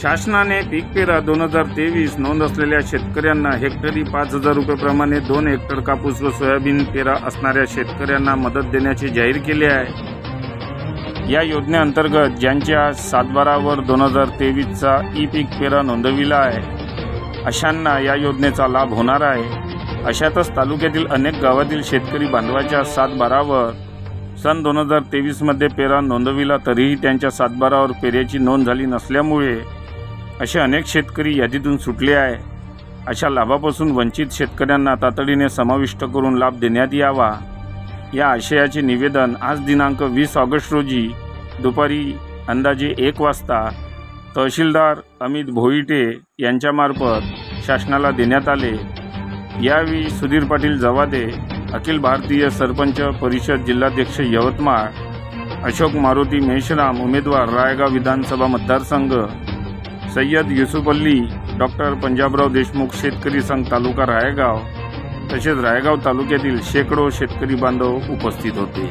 शासनाने पीक पेरा 2023 नोंद असलेल्या शेतकऱ्यांना हेक्टरी 5,000 रुपये प्रमाणे 2 हेक्टर कापूस व सोयाबीन पेरा असणाऱ्या शेतकऱ्यांना मदत देण्याचे जाहीर केले आहे। या योजनेअंतर्गत ज्यांच्या 7/12 2023चा ई पीक पेरा नोंदविला आहे अशांना या योजनेचा लाभ होणार आहे। अशातच तालुक्यातील अनेक गावातील शेतकरी बांधवाच्या 7/12 सन 2023 मध्ये पेरा नोंदविला तरीही त्यांच्या 7/12 पेऱ्याची नोंद झाली नसल्यामुळे असे अनेक शेतकरी यादीतून सुटले आहे। अशा लाभापासून वंचित शेतकऱ्यांना तातडीने समाविष्ट करून लाभ देण्यात यावा या आशयाचे निवेदन आज दिनांक 20 ऑगस्ट रोजी दुपारी अंदाजे 1 वाजता तहसीलदार अमित भोईटे यांच्यामार्फत शासनाला देण्यात आले। यावेळी सुधीर पाटील जवादे, अखिल भारतीय सरपंच परिषद जिल्हाध्यक्ष यवतमाळ, अशोक मारुती मेश्राम उमेदवार रायगाव विधानसभा मतदारसंघ, सय्यद युसुफ अली, डॉक्टर पंजाबराव देशमुख शेतकरी संघ तालुका रायगाव तसेच रायगाव तालुक्यातील शेकडो शेतकरी बांधव उपस्थित होते।